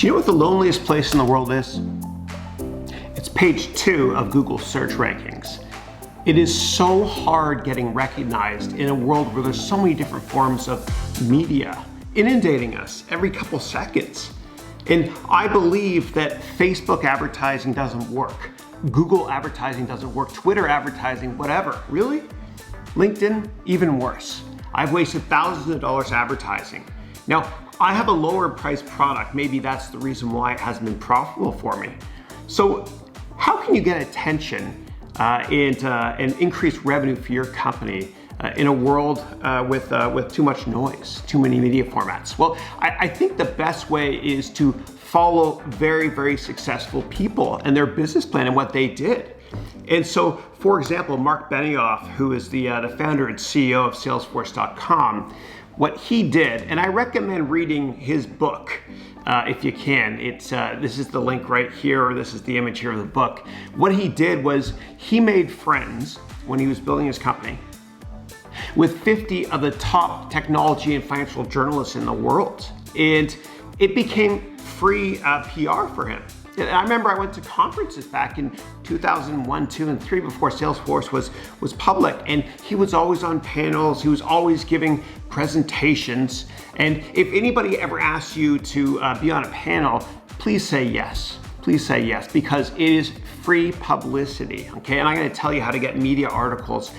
Do you know what the loneliest place in the world is? It's page 2 of Google search rankings. It is so hard getting recognized in a world where there's so many different forms of media inundating us every couple seconds. And I believe that Facebook advertising doesn't work. Google advertising doesn't work. Twitter advertising, whatever. Really? LinkedIn, even worse. I've wasted thousands of dollars advertising. Now, I have a lower priced product. Maybe that's the reason why it hasn't been profitable for me. So how can you get attention and increase revenue for your company in a world with too much noise, too many media formats? Well, I think the best way is to follow very, very successful people and their business plan and what they did. And so, for example, Mark Benioff, who is the founder and CEO of Salesforce.com, what he did, and I recommend reading his book if you can. This is the link right here, or this is the image here of the book. What he did was he made friends when he was building his company with 50 of the top technology and financial journalists in the world. And it became free PR for him. And I remember I went to conferences back in 2001, 2, and 3 before Salesforce was public, and he was always on panels, he was always giving presentations. And if anybody ever asks you to be on a panel, please say yes. Please say yes, because it is free publicity, okay? And I'm gonna tell you how to get media articles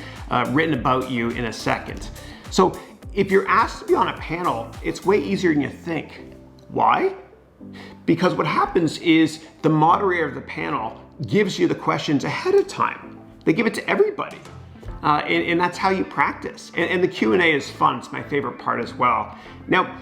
written about you in a second. So if you're asked to be on a panel, it's way easier than you think. Why? Because what happens is the moderator of the panel gives you the questions ahead of time. They give it to everybody. And that's how you practice. And the Q&A is fun. It's my favorite part as well. Now,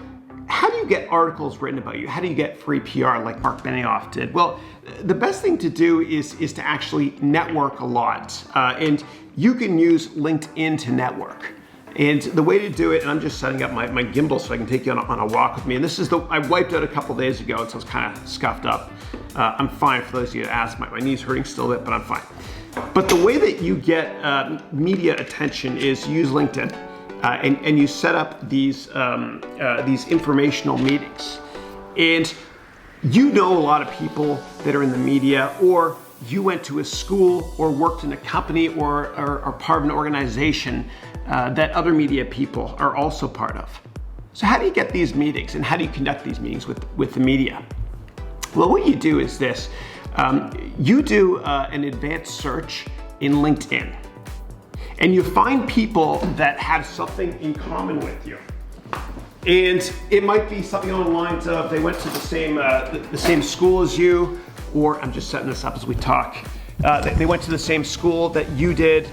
how do you get articles written about you? How do you get free PR like Mark Benioff did? Well, the best thing to do is to actually network a lot. And you can use LinkedIn to network. And the way to do it, and I'm just setting up my gimbal so I can take you on a walk with me. And this is I wiped out a couple days ago, so it's kind of scuffed up. I'm fine for those of you that ask. My knee's hurting still a bit, but I'm fine. But the way that you get media attention is use LinkedIn. And you set up these informational meetings. And you know a lot of people that are in the media, or you went to a school or worked in a company or are part of an organization that other media people are also part of. So how do you get these meetings, and how do you conduct these meetings with the media? Well, what you do is this. You do an advanced search in LinkedIn, and you find people that have something in common with you. And it might be something along the lines of they went to the same school as you, or I'm just setting this up as we talk. They went to the same school that you did.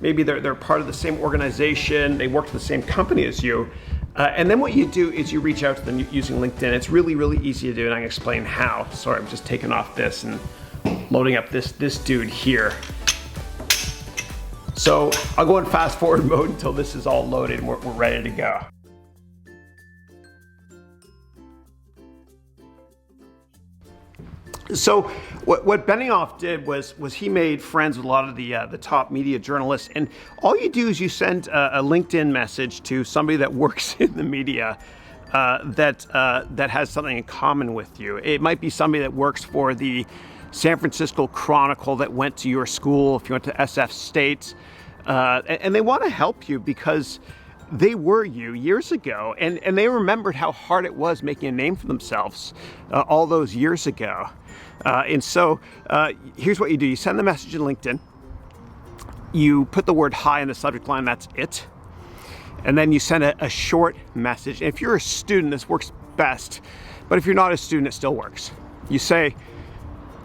Maybe they're part of the same organization, they work for the same company as you. And then what you do is you reach out to them using LinkedIn. It's really, really easy to do, and I'm gonna explain how. Sorry, I'm just taking off this and loading up this dude here. So I'll go in fast forward mode until this is all loaded and we're ready to go. So what Benioff did was he made friends with a lot of the top media journalists, and all you do is you send a LinkedIn message to somebody that works in the media that has something in common with you. It might be somebody that works for the San Francisco Chronicle that went to your school, if you went to SF State, and they want to help you because they were you years ago, and they remembered how hard it was making a name for themselves all those years ago. And so here's what you do. You send the message in LinkedIn. You put the word hi in the subject line, that's it. And then you send a short message. And if you're a student, this works best. But if you're not a student, it still works. You say,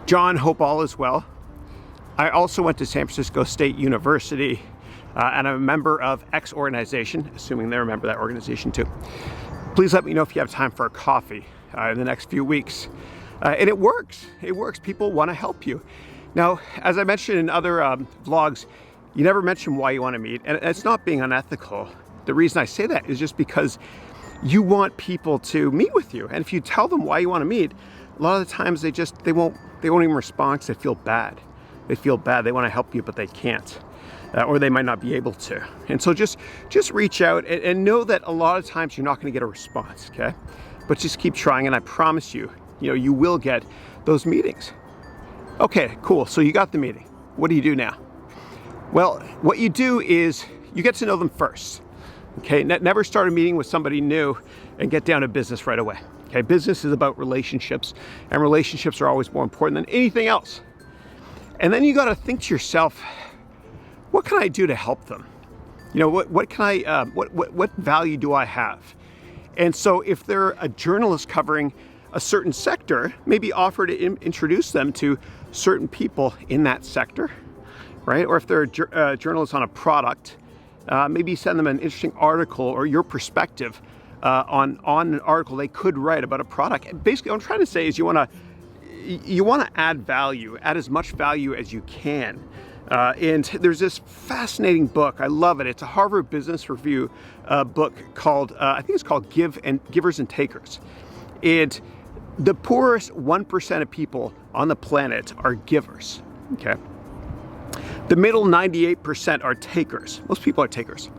John, hope all is well. I also went to San Francisco State University, and I'm a member of X organization, assuming they remember that organization too. Please let me know if you have time for a coffee in the next few weeks. And it works. It works. People want to help you. Now, as I mentioned in other vlogs, you never mention why you want to meet, and it's not being unethical. The reason I say that is just because you want people to meet with you, and if you tell them why you want to meet, a lot of the times they won't even respond because they feel bad. They feel bad. They want to help you, but they can't, or they might not be able to. And so just reach out and know that a lot of times you're not going to get a response. Okay, but just keep trying, and I promise you you will get those meetings. Okay, cool. So you got the meeting. What do you do now? Well, what you do is you get to know them first. Okay, never start a meeting with somebody new and get down to business right away. Okay, business is about relationships, and relationships are always more important than anything else. And then you got to think to yourself, what can I do to help them? What can I, what value do I have? And so if they're a journalist covering a certain sector, maybe offer to introduce them to certain people in that sector, right? Or if they're a journalist on a product, maybe send them an interesting article or your perspective on an article they could write about a product. Basically, what I'm trying to say is you want to add value, add as much value as you can. And there's this fascinating book. I love it. It's a Harvard Business Review book called, I think it's called Givers and Takers. And the poorest 1% of people on the planet are givers, okay? The middle 98% are takers. Most people are takers.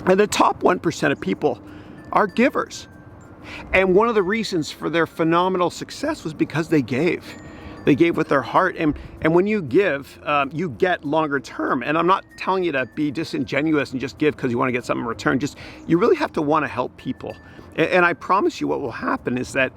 And the top 1% of people are givers. And one of the reasons for their phenomenal success was because they gave. They gave with their heart. And when you give, you get longer term. And I'm not telling you to be disingenuous and just give because you want to get something in return. Just, you really have to want to help people. And I promise you what will happen is that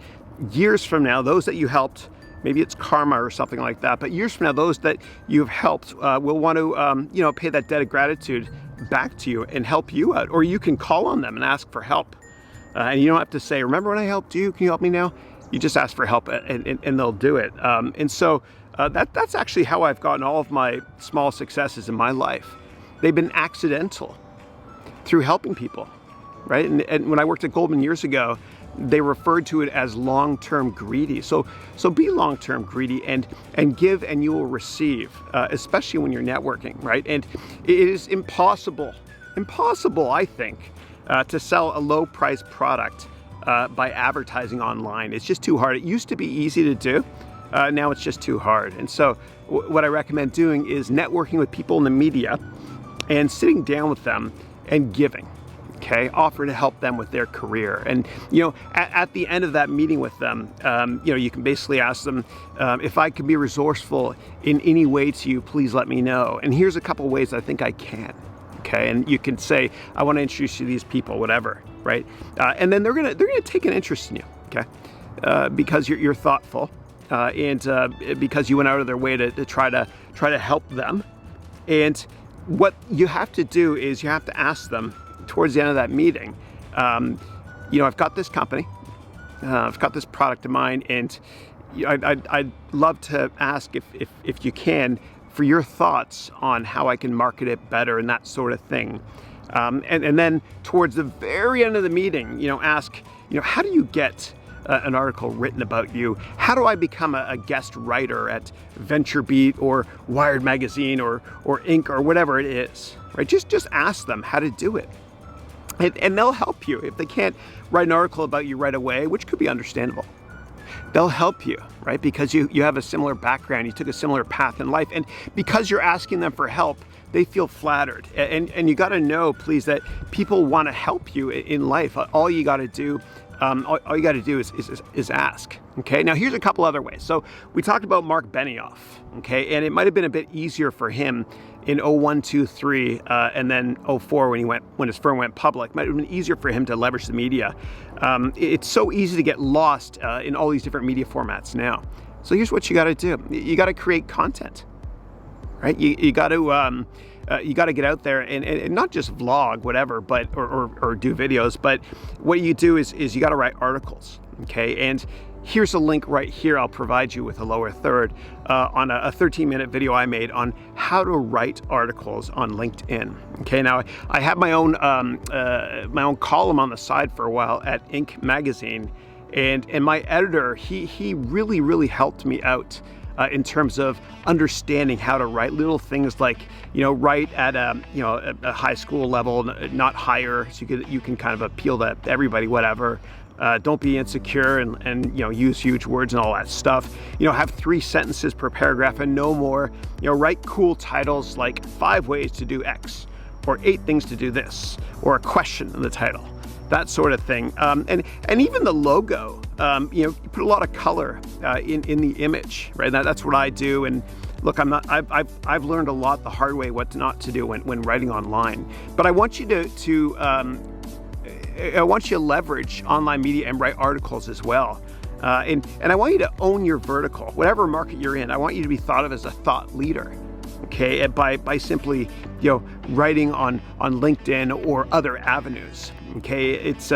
years from now, those that you helped, maybe it's karma or something like that, but years from now, those that you've helped will want to, pay that debt of gratitude back to you and help you out. Or you can call on them and ask for help. And you don't have to say, remember when I helped you? Can you help me now? You just ask for help and they'll do it. And so that's actually how I've gotten all of my small successes in my life. They've been accidental through helping people, right? And when I worked at Goldman years ago, they referred to it as long-term greedy. So be long-term greedy and give and you will receive, especially when you're networking, right? And it is impossible, I think, to sell a low-priced product by advertising online. It's just too hard. It used to be easy to do. Now it's just too hard. And so what I recommend doing is networking with people in the media and sitting down with them and giving. Okay, offer to help them with their career. And, at the end of that meeting with them, you can basically ask them, if I could be resourceful in any way to you, please let me know. And here's a couple ways I think I can. Okay, and you can say, I want to introduce you to these people, whatever, right? And then they're gonna take an interest in you, okay? Because you're thoughtful, and because you went out of their way to try to help them. And what you have to do is you have to ask them towards the end of that meeting, I've got this company, I've got this product of mine, and I'd love to ask if you can, for your thoughts on how I can market it better and that sort of thing. And then towards the very end of the meeting, ask, how do you get an article written about you? How do I become a guest writer at VentureBeat or Wired Magazine or Inc. or whatever it is, right? Just ask them how to do it. And they'll help you. If they can't write an article about you right away, which could be understandable, they'll help you, right? Because you have a similar background, you took a similar path in life, and because you're asking them for help, they feel flattered. And you got to know, please, that people want to help you in life. All you got to do, is ask. Okay. Now here's a couple other ways. So we talked about Mark Benioff. Okay, and it might have been a bit easier for him in 01, 2, 3, and then 04 when his firm went public. Might have been easier for him to leverage the media. It's so easy to get lost in all these different media formats now. So here's what you got to do. You got to create content, right? You got to get out there and not just vlog, whatever, but or do videos. But what you do is you got to write articles, okay? And here's a link right here. I'll provide you with a lower third on a 13-minute video I made on how to write articles on LinkedIn. Okay, now I had my own column on the side for a while at Inc. magazine, and my editor he really helped me out in terms of understanding how to write little things like write at a high school level, not higher, so you can kind of appeal to everybody, whatever. Don't be insecure and use huge words and all that stuff. Have 3 sentences per paragraph and no more. Write cool titles like 5 ways to do X or 8 things to do this or a question in the title, that sort of thing. And even the logo you put a lot of color in the image, right? That's what I do. And look, I've learned a lot the hard way what not to do when writing online. But I want you I want you to leverage online media and write articles as well. And I want you to own your vertical, whatever market you're in. I want you to be thought of as a thought leader, okay? By simply, writing on LinkedIn or other avenues, okay? It's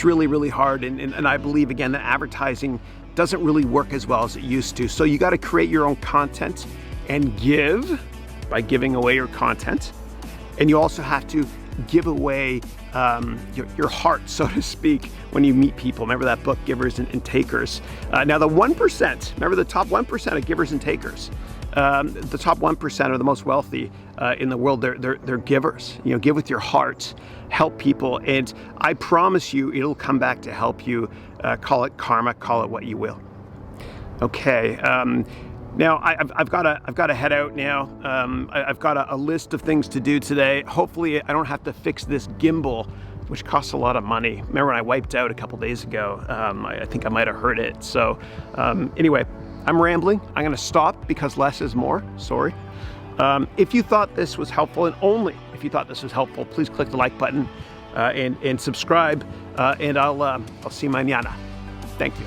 really, really hard, and I believe again that advertising doesn't really work as well as it used to. So you got to create your own content and give by giving away your content, and you also have to give away your heart, so to speak, when you meet people. Remember that book, Givers and Takers. Now the 1%, remember the top 1% of givers and takers. The top 1% are the most wealthy in the world. They're givers. Give with your heart, help people, and I promise you it'll come back to help you. Call it karma, call it what you will. Okay. Now I've got to head out now. I've got a list of things to do today. Hopefully I don't have to fix this gimbal, which costs a lot of money. Remember when I wiped out a couple days ago? I think I might have hurt it. So anyway, I'm rambling. I'm going to stop because less is more. Sorry. If you thought this was helpful, and only if you thought this was helpful, please click the like button and subscribe. And I'll see you mañana. Thank you.